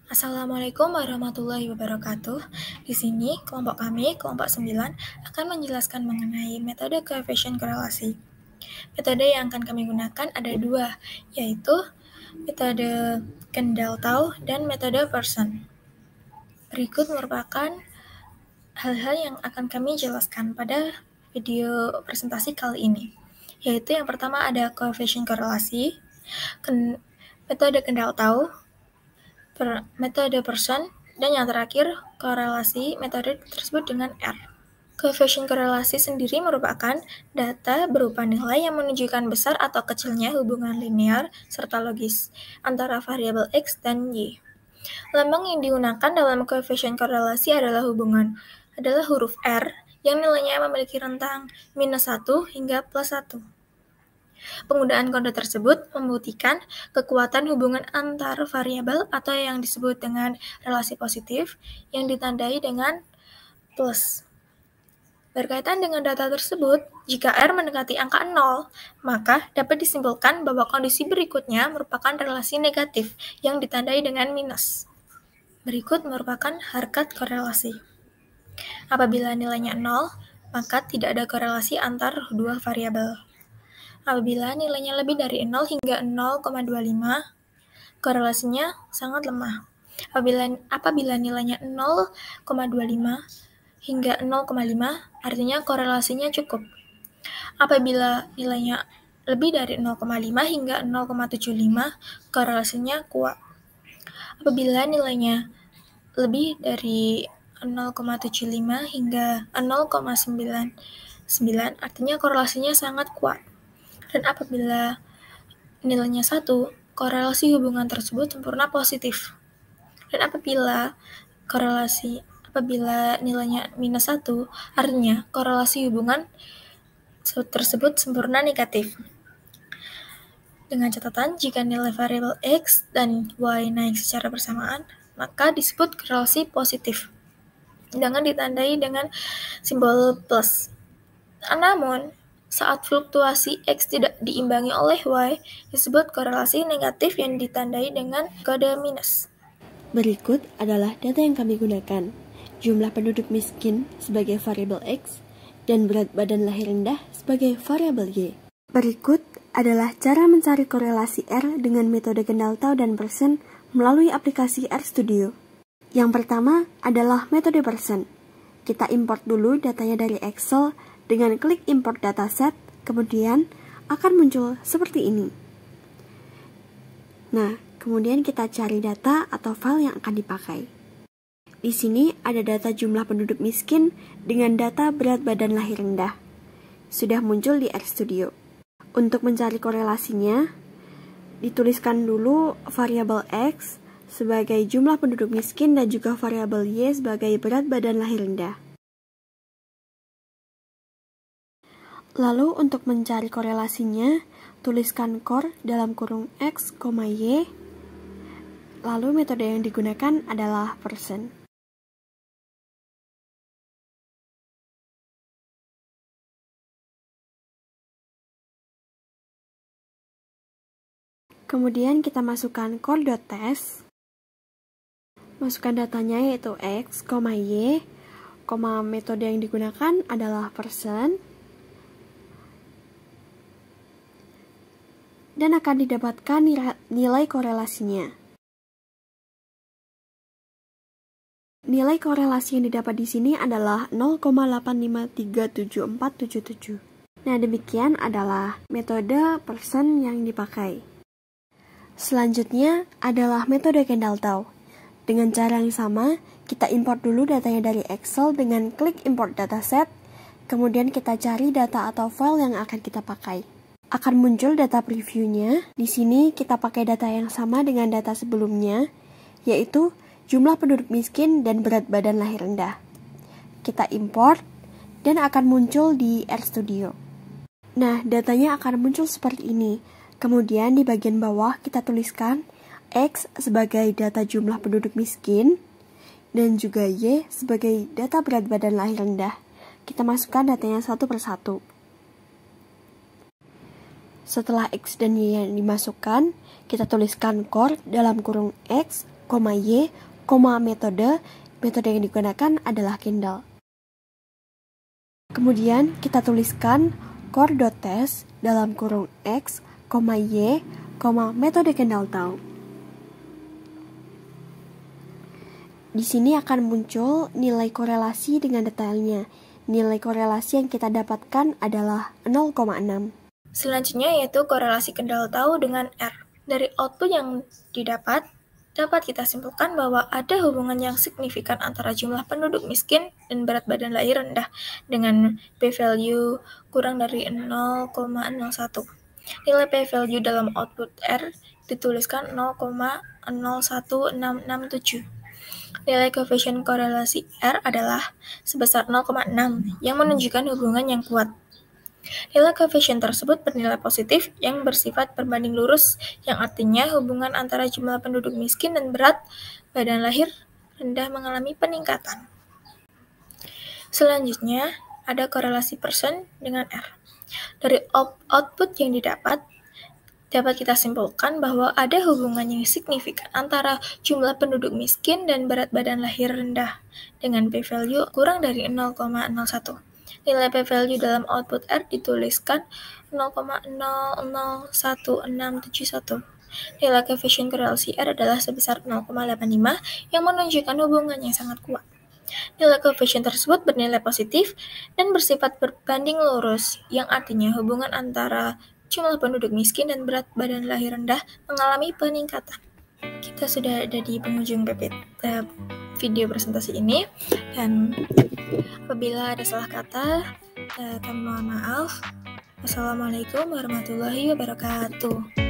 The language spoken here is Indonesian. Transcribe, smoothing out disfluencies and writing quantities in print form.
Assalamualaikum warahmatullahi wabarakatuh. Di sini, kelompok kami, kelompok 9, akan menjelaskan mengenai metode coefficient korelasi. Metode yang akan kami gunakan ada dua, yaitu metode Kendall-Tau dan metode Pearson. Berikut merupakan hal-hal yang akan kami jelaskan pada video presentasi kali ini, yaitu yang pertama ada coefficient korelasi, metode Kendall-Tau, metode Pearson, dan yang terakhir, korelasi metode tersebut dengan R. Coefficient korelasi sendiri merupakan data berupa nilai yang menunjukkan besar atau kecilnya hubungan linear serta logis antara variabel X dan Y. Lambang yang digunakan dalam coefficient korelasi adalah huruf R yang nilainya memiliki rentang -1 hingga +1. Penggunaan kode tersebut membuktikan kekuatan hubungan antar variabel atau yang disebut dengan relasi positif yang ditandai dengan plus. Berkaitan dengan data tersebut, jika R mendekati angka 0, maka dapat disimpulkan bahwa kondisi berikutnya merupakan relasi negatif yang ditandai dengan minus. Berikut merupakan harkat korelasi. Apabila nilainya 0, maka tidak ada korelasi antar dua variabel. Apabila nilainya lebih dari 0 hingga 0,25, korelasinya sangat lemah. Apabila nilainya 0,25 hingga 0,5, artinya korelasinya cukup. Apabila nilainya lebih dari 0,5 hingga 0,75, korelasinya kuat. Apabila nilainya lebih dari 0,75 hingga 0,99, artinya korelasinya sangat kuat. Dan apabila nilainya 1, korelasi hubungan tersebut sempurna positif. Dan apabila nilainya -1, artinya korelasi hubungan tersebut sempurna negatif. Dengan catatan, jika nilai variabel X dan Y naik secara bersamaan, maka disebut korelasi positif, dengan ditandai dengan simbol plus. Namun, saat fluktuasi X tidak diimbangi oleh Y, disebut korelasi negatif yang ditandai dengan kode minus. Berikut adalah data yang kami gunakan. Jumlah penduduk miskin sebagai variabel X dan berat badan lahir rendah sebagai variabel Y. Berikut adalah cara mencari korelasi R dengan metode Kendall-Tau dan Pearson melalui aplikasi RStudio. Yang pertama adalah metode Pearson. Kita import dulu datanya dari Excel dengan klik import dataset, kemudian akan muncul seperti ini. Nah, kemudian kita cari data atau file yang akan dipakai. Di sini ada data jumlah penduduk miskin dengan data berat badan lahir rendah. Sudah muncul di RStudio. Untuk mencari korelasinya, dituliskan dulu variabel X sebagai jumlah penduduk miskin dan juga variabel Y sebagai berat badan lahir rendah. Lalu untuk mencari korelasinya, tuliskan core dalam kurung X, Y. Lalu metode yang digunakan adalah Pearson. Kemudian kita masukkan core.test. Masukkan datanya yaitu X, Y, metode yang digunakan adalah Pearson. Dan akan didapatkan nilai korelasinya. Nilai korelasi yang didapat di sini adalah 0,8537477. Nah, demikian adalah metode Pearson yang dipakai. Selanjutnya adalah metode Kendall-Tau. Dengan cara yang sama, kita import dulu datanya dari Excel dengan klik import dataset, kemudian kita cari data atau file yang akan kita pakai. Akan muncul data previewnya. Di sini kita pakai data yang sama dengan data sebelumnya, yaitu jumlah penduduk miskin dan berat badan lahir rendah. Kita import dan akan muncul di RStudio. Nah, datanya akan muncul seperti ini. Kemudian di bagian bawah kita tuliskan X sebagai data jumlah penduduk miskin dan juga Y sebagai data berat badan lahir rendah. Kita masukkan datanya satu persatu. Setelah X dan Y yang dimasukkan, kita tuliskan core dalam kurung X, Y, koma metode yang digunakan adalah Kendall. Kemudian kita tuliskan core.test dalam kurung X, Y, metode Kendall tahu. Di sini akan muncul nilai korelasi dengan detailnya. Nilai korelasi yang kita dapatkan adalah 0,6. Selanjutnya yaitu korelasi Kendall tahu dengan R. Dari output yang didapat, dapat kita simpulkan bahwa ada hubungan yang signifikan antara jumlah penduduk miskin dan berat badan lahir rendah dengan p-value kurang dari 0,01. Nilai p-value dalam output R dituliskan 0,01667. Nilai koefisien korelasi R adalah sebesar 0,6 yang menunjukkan hubungan yang kuat. Nilai koefisien tersebut bernilai positif yang bersifat berbanding lurus, yang artinya hubungan antara jumlah penduduk miskin dan berat badan lahir rendah mengalami peningkatan. Selanjutnya, ada korelasi person dengan R. Dari output yang dapat kita simpulkan bahwa ada hubungan yang signifikan antara jumlah penduduk miskin dan berat badan lahir rendah dengan p-value kurang dari 0,01. Nilai p-value dalam output R dituliskan 0,001671. Nilai koefisien korelasi R adalah sebesar 0,85 yang menunjukkan hubungan yang sangat kuat. Nilai koefisien tersebut bernilai positif dan bersifat berbanding lurus, yang artinya hubungan antara jumlah penduduk miskin dan berat badan lahir rendah mengalami peningkatan. Kita sudah ada di penghujung video presentasi ini, dan apabila ada salah kata, kami mohon maaf. Wassalamualaikum warahmatullahi wabarakatuh.